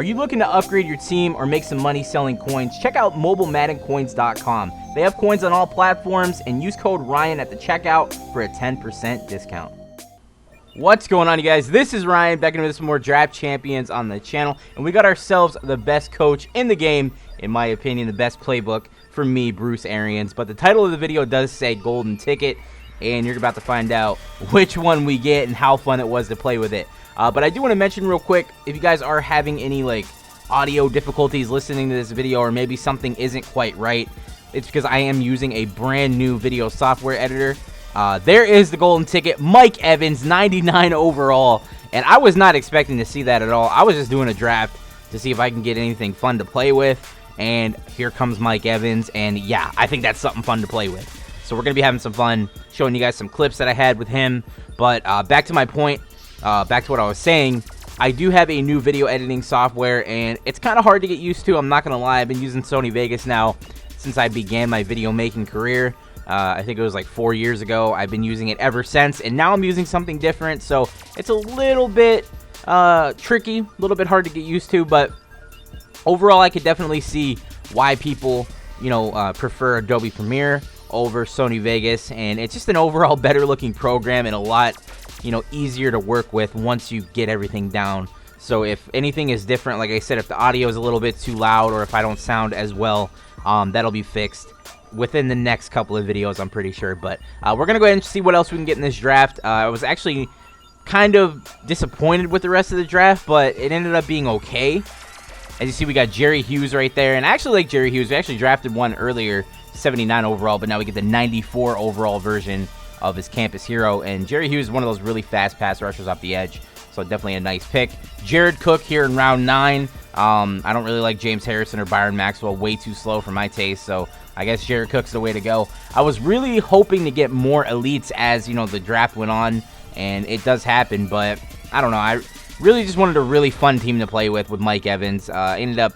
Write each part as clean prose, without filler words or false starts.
Are you looking to upgrade your team or make some money selling coins? Check out mobilemaddencoins.com. They have coins on all platforms, and use code Ryan at the checkout for a 10% discount. What's going on, you guys? This is Ryan back into some more Draft Champions on the channel, and we got ourselves the best coach in the game, in my opinion, the best playbook for me, Bruce Arians. But the title of the video does say Golden Ticket, and you're about to find out which one we get and how fun it was to play with it. But I do want to mention real quick, if you guys are having any audio difficulties listening to this video, or maybe something isn't quite right, it's because I am using a brand new video software editor. There is the Golden Ticket, Mike Evans, 99 overall, and I was not expecting to see that at all. I was just doing a draft to see if I can get anything fun to play with, and here comes Mike Evans, and yeah, I think that's something fun to play with. So we're going to be having some fun showing you guys some clips that I had with him, but back to my point, back to what I was saying, I do have a new video editing software, and it's kind of hard to get used to. I'm not going to lie, I've been using Sony Vegas now since I began my video making career. I think it was like 4 years ago. I've been using it ever since, and now I'm using something different, so it's a little bit tricky, a little bit hard to get used to, but overall I could definitely see why people, prefer Adobe Premiere over Sony Vegas, and it's just an overall better looking program and a lot, easier to work with once you get everything down. So if anything is different, like I said, if the audio is a little bit too loud or if I don't sound as well, that'll be fixed within the next couple of videos, I'm pretty sure. But we're going to go ahead and see what else we can get in this draft. I was actually kind of disappointed with the rest of the draft, but it ended up being okay. As you see, we got Jerry Hughes right there, and I actually like Jerry Hughes. We actually drafted one earlier, 79 overall, but now we get the 94 overall version of his campus hero, and Jerry Hughes is one of those really fast pass rushers off the edge, so definitely a nice pick. Jared Cook here in round 9. I don't really like James Harrison or Byron Maxwell, way too slow for my taste, so I guess Jared Cook's the way to go. I was really hoping to get more elites as, the draft went on, and it does happen, but I don't know. I really just wanted a really fun team to play with Mike Evans. Ended up,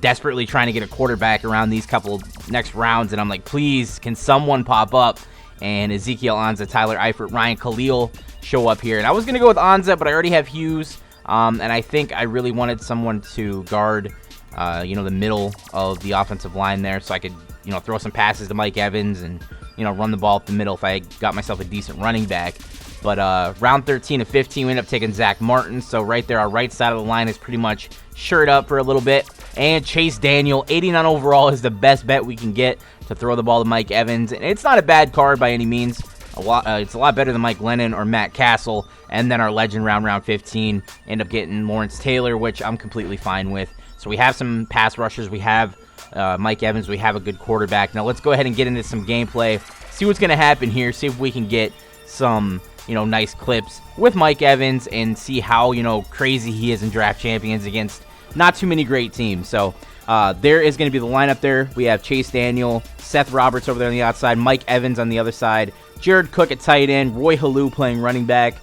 desperately trying to get a quarterback around these couple next rounds, and I'm like, please, can someone pop up? And Ezekiel Anza, Tyler Eifert, Ryan Khalil show up here. And I was going to go with Anza, but I already have Hughes, and I think I really wanted someone to guard, the middle of the offensive line there, so I could, throw some passes to Mike Evans and, run the ball up the middle if I got myself a decent running back. But round 13 of 15, we ended up taking Zach Martin. So right there, our right side of the line is pretty much shirt up for a little bit. And Chase Daniel, 89 overall, is the best bet we can get to throw the ball to Mike Evans. And it's not a bad card by any means. It's a lot better than Mike Lennon or Matt Castle. And then our legend round 15, end up getting Lawrence Taylor, which I'm completely fine with. So we have some pass rushers. We have Mike Evans. We have a good quarterback. Now let's go ahead and get into some gameplay. See what's going to happen here. See if we can get some nice clips with Mike Evans and see how, crazy he is in Draft Champions against not too many great teams. So there is going to be the lineup there. We have Chase Daniel, Seth Roberts over there on the outside, Mike Evans on the other side, Jared Cook at tight end, Roy Halou playing running back.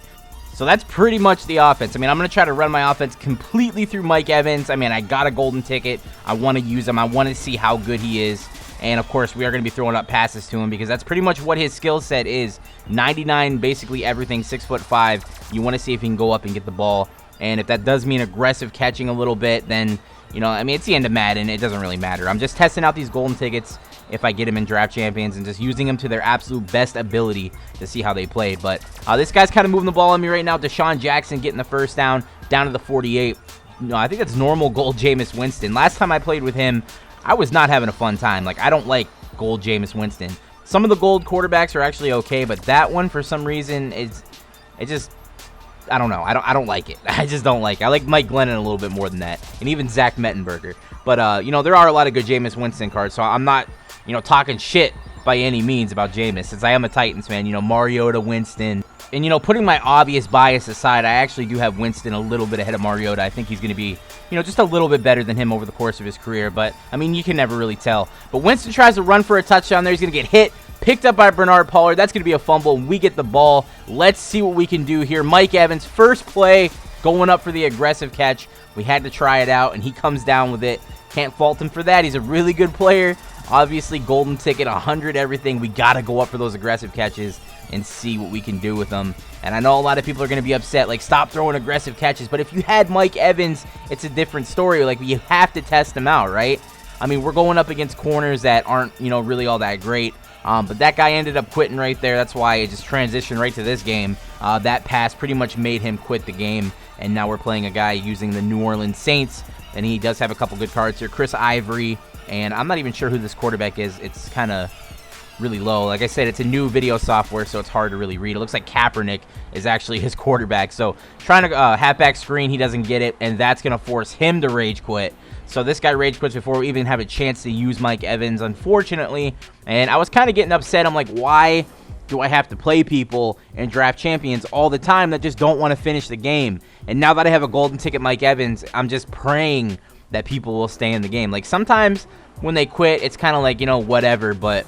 So that's pretty much the offense. I'm going to try to run my offense completely through Mike Evans. I got a golden ticket. I want to use him. I want to see how good he is. And, of course, we are going to be throwing up passes to him because that's pretty much what his skill set is. 99, basically everything, 6'5". You want to see if he can go up and get the ball. And if that does mean aggressive catching a little bit, then, it's the end of Madden. It doesn't really matter. I'm just testing out these golden tickets if I get them in Draft Champions and just using them to their absolute best ability to see how they play. But this guy's kind of moving the ball on me right now. Deshaun Jackson getting the first down to the 48. I think that's normal gold Jameis Winston. Last time I played with him, I was not having a fun time. I don't like gold Jameis Winston. Some of the gold quarterbacks are actually okay, but that one, for some reason, I don't know. I don't like it. I just don't like it. I like Mike Glennon a little bit more than that, and even Zach Mettenberger. But, there are a lot of good Jameis Winston cards, so I'm not, talking shit by any means about Jameis, since I am a Titans fan. Mariota, Winston. And, putting my obvious bias aside, I actually do have Winston a little bit ahead of Mariota. I think he's going to be, just a little bit better than him over the course of his career. But, you can never really tell. But Winston tries to run for a touchdown there. He's going to get hit, picked up by Bernard Pollard. That's going to be a fumble, and we get the ball. Let's see what we can do here. Mike Evans, first play, going up for the aggressive catch. We had to try it out, and he comes down with it. Can't fault him for that. He's a really good player. Obviously, golden ticket, 100 everything. We got to go up for those aggressive catches and see what we can do with them. And I know a lot of people are going to be upset, like, stop throwing aggressive catches. But if you had Mike Evans, it's a different story. Like, you have to test him out, right? I mean, we're going up against corners that aren't, really all that great. But that guy ended up quitting right there. That's why it just transitioned right to this game. That pass pretty much made him quit the game. And now we're playing a guy using the New Orleans Saints. And he does have a couple good cards here. Chris Ivory. And I'm not even sure who this quarterback is. It's kind of really low. Like I said, it's a new video software, so it's hard to really read. It looks like Kaepernick is actually his quarterback. So trying to halfback screen, he doesn't get it, and that's going to force him to rage quit. So this guy rage quits before we even have a chance to use Mike Evans, unfortunately. And I was kind of getting upset. I'm like, why do I have to play people and draft champions all the time that just don't want to finish the game? And now that I have a golden ticket Mike Evans, I'm just praying that people will stay in the game. Like, sometimes when they quit, it's kind of like, whatever. But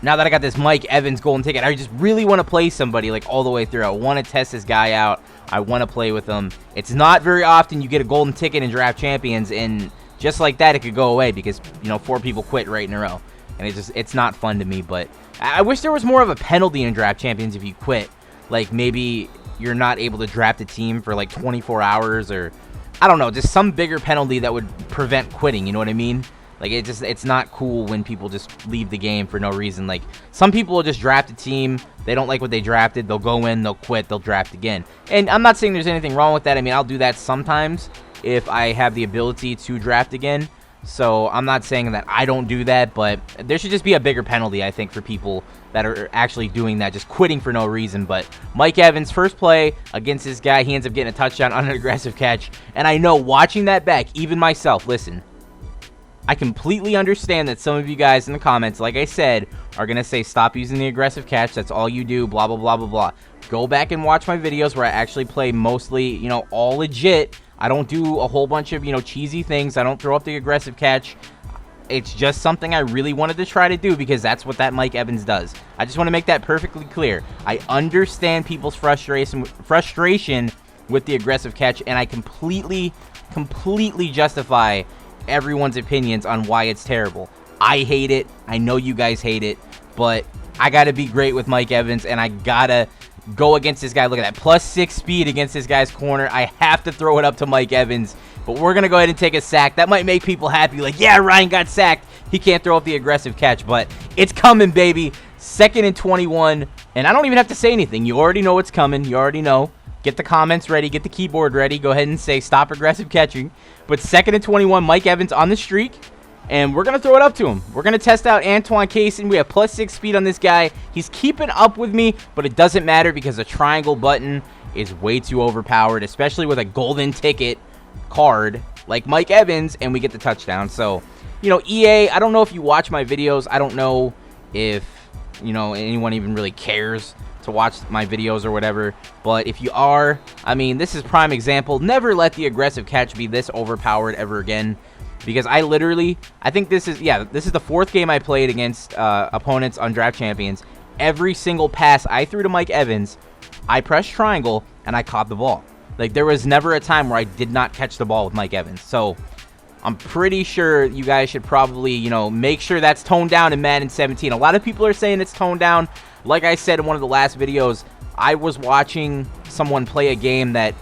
now that I got this Mike Evans golden ticket, I just really want to play somebody, like, all the way through. I want to test this guy out. I want to play with him. It's not very often you get a golden ticket in draft champions, and just like that, it could go away because, 4 people quit right in a row. And it's not fun to me. But I wish there was more of a penalty in draft champions if you quit. Like, maybe you're not able to draft a team for, like, 24 hours, or I don't know, just some bigger penalty that would prevent quitting, you know what I mean? Like, it's not cool when people just leave the game for no reason. Like, some people will just draft a team, they don't like what they drafted, they'll go in, they'll quit, they'll draft again. And I'm not saying there's anything wrong with that. I mean, I'll do that sometimes if I have the ability to draft again. So I'm not saying that I don't do that, but there should just be a bigger penalty, I think, for people that are actually doing that, just quitting for no reason. But Mike Evans, first play against this guy, he ends up getting a touchdown on an aggressive catch. And I know, watching that back, even myself, listen, I completely understand that some of you guys in the comments, like I said, are going to say, stop using the aggressive catch, that's all you do, blah, blah, blah, blah, blah. Go back and watch my videos where I actually play mostly, all legit. I don't do a whole bunch of, cheesy things. I don't throw up the aggressive catch. It's just something I really wanted to try to do because that's what that Mike Evans does. I just want to make that perfectly clear. I understand people's frustration with the aggressive catch, and I completely justify everyone's opinions on why it's terrible. I hate it. I know you guys hate it, but I got to be great with Mike Evans, and I got to go against this guy. Look at that, +6 speed against this guy's corner. I have to throw it up to Mike Evans, but we're going to go ahead and take a sack. That might make people happy, like, yeah, Ryan got sacked. He can't throw up the aggressive catch, but it's coming, baby. 2nd and 21, and I don't even have to say anything. You already know what's coming. You already know. Get the comments ready. Get the keyboard ready. Go ahead and say, stop aggressive catching. But 2nd and 21, Mike Evans on the streak. And we're going to throw it up to him. We're going to test out Antoine Cason. We have +6 speed on this guy. He's keeping up with me, but it doesn't matter because the triangle button is way too overpowered, especially with a golden ticket card like Mike Evans, and we get the touchdown. So, EA, I don't know if you watch my videos. I don't know if, anyone even really cares to watch my videos or whatever. But if you are, I mean, this is prime example. Never let the aggressive catch be this overpowered ever again. Because I think this is the 4th game I played against opponents on Draft Champions. Every single pass I threw to Mike Evans, I pressed triangle, and I caught the ball. Like, there was never a time where I did not catch the ball with Mike Evans. So, I'm pretty sure you guys should probably, make sure that's toned down in Madden 17. A lot of people are saying it's toned down. Like I said in one of the last videos, I was watching someone play a game that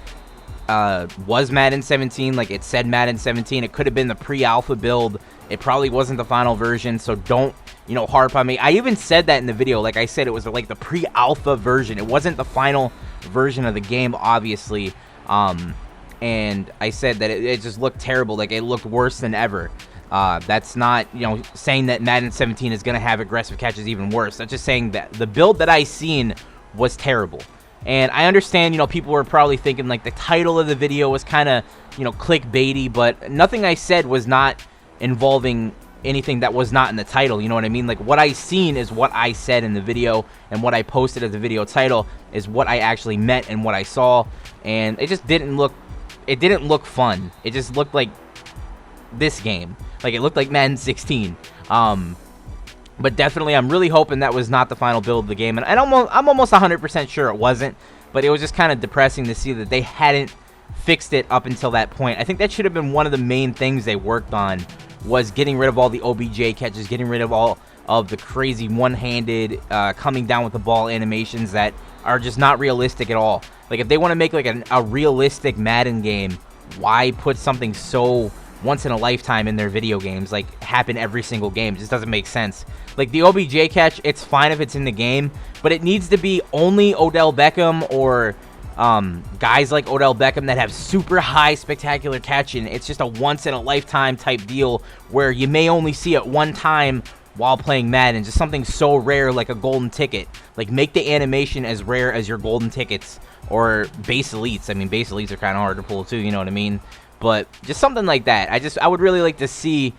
was Madden 17, like it said Madden 17. It could have been the pre-alpha build. It probably wasn't the final version, so don't, harp on me. I even said that in the video. Like I said, it was like the pre-alpha version. It wasn't the final version of the game, obviously. And I said that it just looked terrible. Like, it looked worse than ever. That's not, saying that Madden 17 is going to have aggressive catches even worse. That's just saying that the build that I seen was terrible. And I understand, people were probably thinking, like, the title of the video was kind of, clickbaity, but nothing I said was not involving anything that was not in the title, you know what I mean? Like, what I seen is what I said in the video, and what I posted as the video title is what I actually meant and what I saw, and it just didn't look fun. It just looked like this game. Like, it looked like Madden 16. But definitely, I'm really hoping that was not the final build of the game. And I'm almost 100% sure it wasn't. But it was just kind of depressing to see that they hadn't fixed it up until that point. I think that should have been one of the main things they worked on was getting rid of all the OBJ catches, getting rid of all of the crazy one-handed coming down with the ball animations that are just not realistic at all. Like, if they want to make like a realistic Madden game, why put something so once in a lifetime in their video games, like happen every single game? It just doesn't make sense. Like, the OBJ catch, it's fine if it's in the game, but it needs to be only Odell Beckham or guys like Odell Beckham that have super high spectacular catching. It's just a once in a lifetime type deal where you may only see it one time while playing Madden. Just something so rare like a golden ticket. Like, make the animation as rare as your golden tickets or base elites. I mean, base elites are kind of hard to pull too, you know what I mean? But just something like that. I would really like to see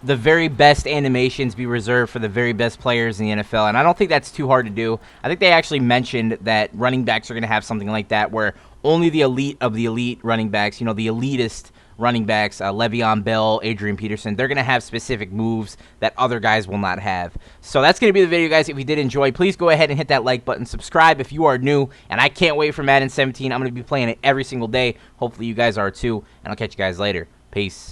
the very best animations be reserved for the very best players in the NFL, and I don't think that's too hard to do. I think they actually mentioned that running backs are going to have something like that, where only the elite of the elite running backs, you know, the elitist running backs, Le'Veon Bell, Adrian Peterson, they're going to have specific moves that other guys will not have. So that's going to be the video, guys. If you did enjoy, please go ahead and hit that like button. Subscribe if you are new, and I can't wait for Madden 17. I'm going to be playing it every single day. Hopefully you guys are too, and I'll catch you guys later. Peace.